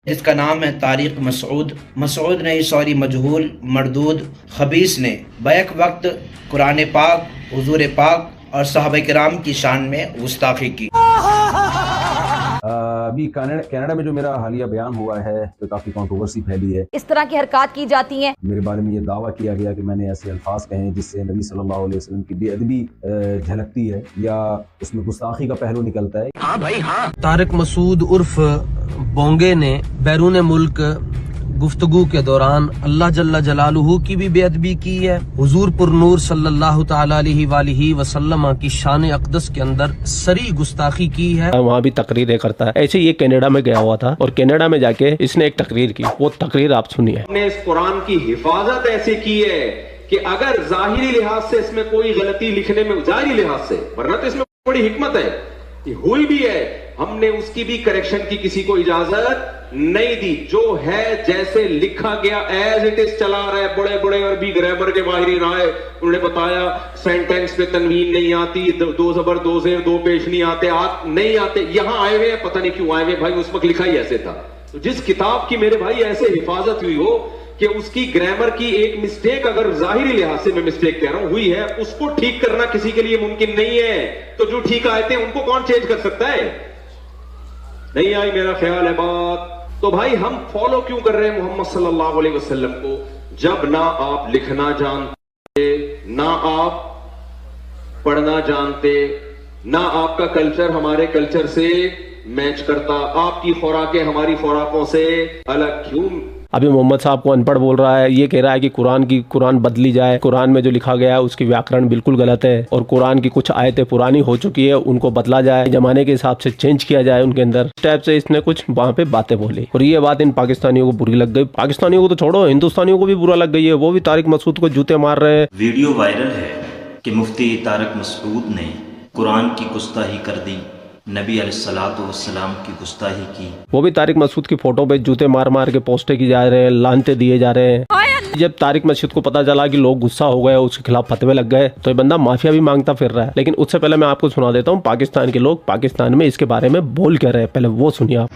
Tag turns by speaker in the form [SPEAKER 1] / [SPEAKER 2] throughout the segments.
[SPEAKER 1] जिसका नाम है तारिक मसूद नहीं सॉरी मजहूल मरदूद खबीस ने बैक वक्त कुरान पाक, हुजूर पाक और सहाबा किराम की शान में गुस्ताखी की।
[SPEAKER 2] अभी कनाडा में जो मेरा हालिया बयान हुआ है तो काफी कंट्रोवर्सी फैली है।
[SPEAKER 3] इस तरह की हरकत की जाती हैं।
[SPEAKER 2] मेरे बारे में ये दावा किया गया कि मैंने ऐसे अल्फाज कहे जिससे नबी सल्लल्लाहु अलैहि वसल्लम की बेअदबी झलकती है या उसमें गुस्ताखी का पहलू निकलता है।
[SPEAKER 4] हाँ भाई हाँ।
[SPEAKER 5] तारिक मसूद उर्फ बोंगे ने बैरून मुल्क गुफ्तगू के दौरान अल्लाह जल्ला जलालुहू की भी बेअदबी की है। हुजूर पुरनूर सल्लल्लाहु तआला अलैहि वसल्लम की शान अक़दस के अंदर सरी गुस्ताखी की है।
[SPEAKER 6] वहाँ भी तकरीरें करता है। ऐसे ये कनाडा में गया हुआ था और कनाडा में जाके इसने एक तकरीर की, वो तकरीर आप सुनिए।
[SPEAKER 7] हमने इस कुरान की हिफाजत ऐसे की है कि अगर जाहिरी लिहाज से इसमें कोई गलती लिखने में, जाहिरी लिहाज से, वरना तो इसमें बड़ी हिकमत है, हुई भी है, हमने उसकी भी करेक्शन की किसी को इजाजत नहीं दी। जो है जैसे लिखा गया एज इट इज चला रहा है। बड़े बड़े अरबी ग्रामर के माहिरीन आए, उन्होंने बताया सेंटेंस पे तनवीन नहीं आती, दो जबर दो जेर दो पेश नहीं आते, नहीं आते। यहां आए हुए हैं, पता नहीं क्यों आए हुए भाई, उस वक्त लिखा ही ऐसे था। तो जिस किताब की मेरे भाई ऐसे हिफाजत हुई हो कि उसकी ग्रामर की एक मिस्टेक, अगर जाहिरी लिहाज से मैं मिस्टेक कह रहा हूं हुई है, उसको ठीक करना किसी के लिए मुमकिन नहीं है। तो जो ठीक आए थे उनको कौन चेंज कर सकता है? नहीं आई मेरा ख्याल है बात। तो भाई हम फॉलो क्यों कर रहे हैं मोहम्मद सल्लल्लाहु अलैहि वसल्लम को, जब ना आप लिखना जानते, ना आप पढ़ना जानते, ना आपका कल्चर हमारे कल्चर से मैच करता, आपकी खुराकें हमारी खुराकों से अलग क्यों?
[SPEAKER 6] अभी मोहम्मद साहब को अनपढ़ बोल रहा है, ये कह रहा है कि कुरान बदली जाए, कुरान में जो लिखा गया है उसकी व्याकरण बिल्कुल गलत है और कुरान की कुछ आयतें पुरानी हो चुकी है, उनको बदला जाए, जमाने के हिसाब से चेंज किया जाए उनके अंदर। इस टाइप से इसने कुछ वहाँ पे बातें बोली और ये बात इन पाकिस्तानियों को बुरी लग गई। पाकिस्तानियों को तो छोड़ो, हिंदुस्तानियों को भी बुरा लग गई है, वो भी तारिक मसूद को जूते मार रहे हैं।
[SPEAKER 8] वीडियो वायरल है कि मुफ्ती तारिक मसूद ने कुरान की गुस्ताखी कर दी, नबी अलैहिस्सलातु वस्सलाम की गुस्ताखी की। वो भी तारिक मसूद की फोटो पे जूते मार मार के पोस्टें की जा रहे हैं, लानते दिए जा रहे हैं। जब तारिक मसूद को पता चला कि लोग गुस्सा हो गए, उसके खिलाफ फतवे लग गए, तो ये बंदा माफिया भी मांगता फिर रहा है। लेकिन उससे पहले मैं आपको सुना देता हूँ पाकिस्तान के लोग पाकिस्तान में इसके बारे में बोल क्या रहे हैं, पहले वो सुनिए आप।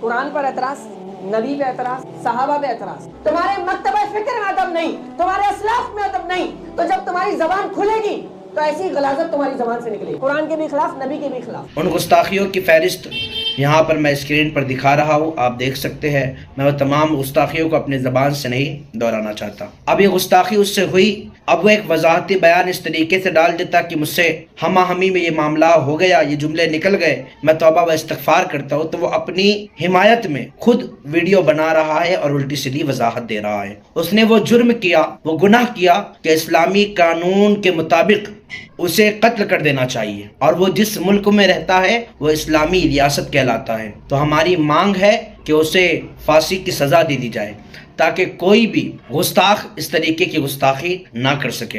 [SPEAKER 9] कुरान पर एतराज, नबी पे एतराज, सहाबा पे एतराज, तुम्हारे मक्तबे फिक्र में अदब नहीं, तुम्हारे असलाफ में अदब नहीं, तो जब तुम्हारी जबान खुलेगी तो ऐसी गलाजत तुम्हारी जबान से निकलेगी, कुरान के भी खिलाफ, नबी के भी खिलाफ।
[SPEAKER 1] उन गुस्ताखियों की फहरिस्त यहाँ पर मैं स्क्रीन पर दिखा रहा हूँ, आप देख सकते हैं। मैं वो तमाम गुस्ताखियों को अपनी ज़बान से नहीं दोहराना चाहता। अब ये गुस्ताखी उससे हुई, अब वो एक वजाहती बयान इस तरीके से डाल देता कि मुझसे हमा हमी में ये मामला हो गया, ये जुमले निकल गए, मैं तौबा व इस्तग़फ़ार करता हूँ। तो वो अपनी हिमायत में खुद वीडियो बना रहा है और उल्टी सीधी वजाहत दे रहा है। उसने वो जुर्म किया, वो गुनाह किया कि इस्लामी कानून के मुताबिक उसे कत्ल कर देना चाहिए और वो जिस मुल्क में रहता है वो इस्लामी रियासत कहलाता है। तो हमारी मांग है कि उसे फांसी की सजा दे दी जाए ताकि कोई भी गुस्ताख इस तरीके की गुस्ताखी ना कर सके।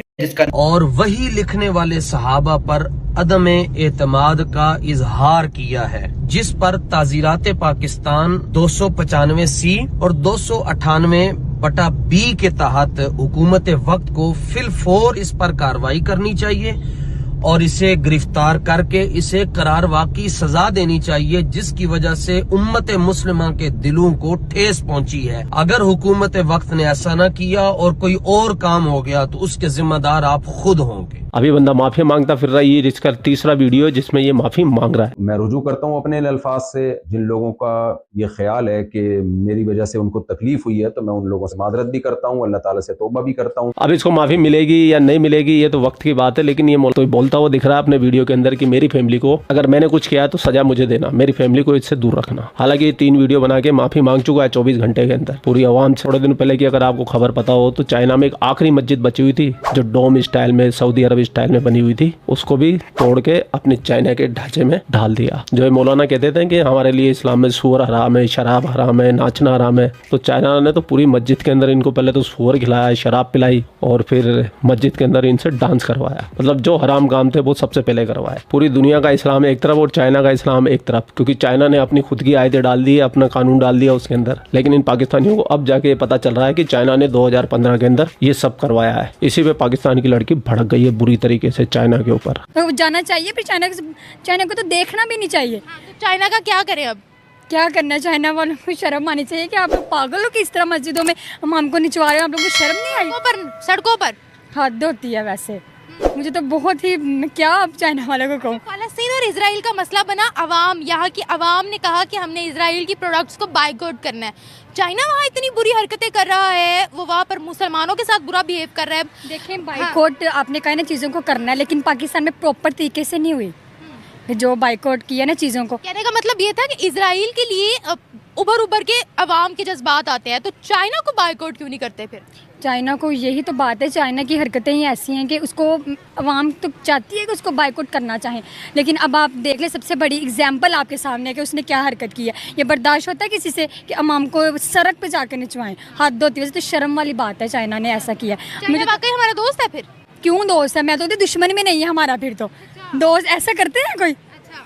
[SPEAKER 5] और वही लिखने वाले सहाबा पर अदम एतमाद का इजहार किया है, जिस पर ताज़ीरात पाकिस्तान 295C और 298/B के तहत हुकूमत वक्त को फिलफौर इस पर कार्रवाई करनी चाहिए और इसे गिरफ्तार करके इसे करार वाक़ई सजा देनी चाहिए, जिसकी वजह से उम्मत मुस्लिमा के दिलों को ठेस पहुंची है। अगर हुकूमत वक्त ने ऐसा न किया और कोई और काम हो गया तो उसके जिम्मेदार आप खुद होंगे।
[SPEAKER 6] अभी बंदा माफी मांगता फिर रहा है। ये इसका तीसरा वीडियो है जिसमें ये माफी मांग रहा है।
[SPEAKER 2] मैं रुजू करता हूँ अपने अल्फाज से, जिन लोगों का ये ख्याल है कि मेरी वजह से उनको तकलीफ हुई है तो मैं उन लोगों से मादरत भी करता हूँ, अल्लाह ताला से तौबा भी करता हूँ।
[SPEAKER 6] अब इसको माफी मिलेगी या नहीं मिलेगी ये तो वक्त की बात है, लेकिन ये तो बोलता हुआ दिख रहा है अपने वीडियो के अंदर कि मेरी फैमिली को अगर मैंने कुछ किया तो सजा मुझे देना, मेरी फैमिली को इससे दूर रखना। हालांकि ये 3 वीडियो बना के माफी मांग चुका है 24 घंटे के अंदर पूरी आवाम से। थोड़े दिन पहले की अगर आपको खबर पता हो तो चाइना में एक आखिरी मस्जिद बची हुई थी जो डोम स्टाइल में सऊदी अरब अरबी स्टाइल में बनी हुई थी उसको भी तोड़ के अपने चाइना के ढांचे में ढाल दिया। जो मौलाना कहते थे कि हमारे लिए इस्लाम में सूअर हराम है, शराब हराम है, नाचना हराम है, तो चाइना ने तो पूरी मस्जिद के अंदर इनको पहले तो सूअर खिलाया, शराब पिलाई और फिर मस्जिद के अंदर इनसे डांस करवाया। मतलब जो हराम काम थे वो सबसे पहले करवाए। पूरी दुनिया का इस्लाम एक तरफ और चाइना का इस्लाम एक तरफ, क्योंकि चाइना ने अपनी खुद की आयतें डाल दी है, अपना कानून डाल दिया उसके अंदर। लेकिन इन पाकिस्तानियों को अब जाके पता चल रहा है कि चाइना ने 2015 के अंदर ये सब करवाया है। इसी पे पाकिस्तान की लड़की भड़क गई है बुरी तरीके से चाइना के ऊपर।
[SPEAKER 4] तो जाना चाहिए, फिर चाइना को तो देखना भी नहीं चाहिए।
[SPEAKER 10] चाइना का क्या करें अब?
[SPEAKER 4] क्या करना है, चाइना वालों को शर्म आनी चाहिए कि आप लोग पागल हो कि इस तरह मस्जिदों में हमको निचवा रहे हो, आप लोगों को शर्म नहीं आई?
[SPEAKER 10] सड़कों पर
[SPEAKER 4] हद होती है वैसे। मुझे तो बहुत ही, क्या अब चाइना वालों को कहूँ।
[SPEAKER 10] फ़लस्तीन और इजराइल का मसला बना, अवाम, यहाँ की अवाम ने कहा कि हमने इजराइल की प्रोडक्ट्स को बाइकआउट करना है। चाइना वहाँ इतनी बुरी हरकतें कर रहा है, वो वहाँ पर मुसलमानों के साथ बुरा बिहेव कर रहा है।
[SPEAKER 4] देखें, बाइकआउट आपने कहा ना चीज़ों को करना है, लेकिन पाकिस्तान में प्रॉपर तरीके से नहीं हुई जो बाइकआउट किया ना चीज़ों को।
[SPEAKER 10] कहने का मतलब ये था कि इजराइल के लिए उभर के अवाम के जज्बात आते हैं, तो चाइना को बाइकआउट क्यों नहीं करते फिर?
[SPEAKER 4] चाइना को यही तो बात है, चाइना की हरकतें ही ऐसी हैं कि उसको अवाम तो चाहती है कि उसको बाइकआउट करना चाहें, लेकिन अब आप देख ले, सबसे बड़ी एग्जांपल आपके सामने है कि उसने क्या हरकत की है। ये बर्दाश्त होता है किसी से कि अवाम को सड़क पे जाकर निचवाएं? हद होती है। वैसे तो शर्म वाली बात है, चाइना ने ऐसा किया।
[SPEAKER 10] मुझे वाकई हमारा दोस्त है फिर?
[SPEAKER 4] क्यों दोस्त है? मैं तो दुश्मन में नहीं है हमारा। फिर तो दोस्त ऐसा करते हैं कोई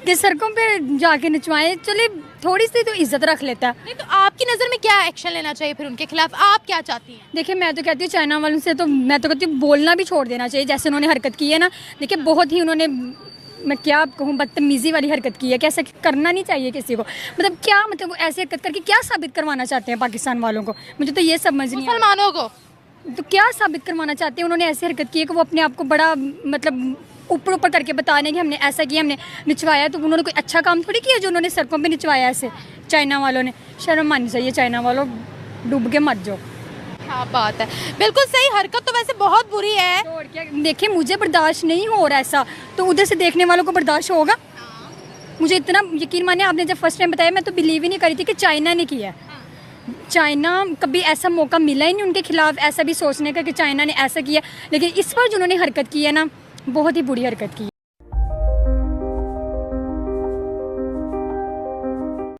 [SPEAKER 4] कि सड़कों पे जाके निचवाए? चले थोड़ी सी तो इज्जत रख लेता है।
[SPEAKER 10] नहीं तो आपकी नज़र में क्या एक्शन लेना चाहिए फिर उनके खिलाफ? आप क्या चाहती हैं?
[SPEAKER 4] देखिए, मैं तो कहती हूँ चाइना वालों से तो मैं तो कहती हूँ बोलना भी छोड़ देना चाहिए, जैसे उन्होंने हरकत की है ना। देखिए, बहुत ही उन्होंने, मैं क्या कहूँ, बदतमीजी वाली हरकत की है कि ऐसा करना नहीं चाहिए किसी को। मतलब क्या, मतलब ऐसी हरकत करके क्या साबित करवाना चाहते हैं पाकिस्तान वालों को? मुझे तो ये समझ नहीं,
[SPEAKER 10] मुसलमानों को
[SPEAKER 4] तो क्या साबित करवाना चाहते हैं? उन्होंने ऐसी हरकत की है कि वो अपने आप को बड़ा, मतलब ऊपर करके बता रहे हैं कि हमने ऐसा किया, हमने निचवाया। तो उन्होंने कोई अच्छा काम थोड़ी किया जो उन्होंने सड़कों पे निचवाया ऐसे। चाइना वालों ने शर्म आनी चाहिए। चाइना वालों, डूब के मत जाओ।
[SPEAKER 10] क्या बात है, बिल्कुल सही। हरकत तो वैसे बहुत बुरी है।
[SPEAKER 4] तो और क्या, देखिए मुझे बर्दाश्त नहीं हो रहा ऐसा, तो उधर से देखने वालों को बर्दाश्त होगा? मुझे इतना यकीन माने, आपने जब फर्स्ट टाइम बताया मैं तो बिलीव ही नहीं करी थी कि चाइना ने किया। चाइना कभी ऐसा मौका मिला ही नहीं उनके खिलाफ ऐसा भी सोचने का कि चाइना ने ऐसा किया, लेकिन इस बार जिन्होंने हरकत की है ना, बहुत ही बुरी हरकत की है।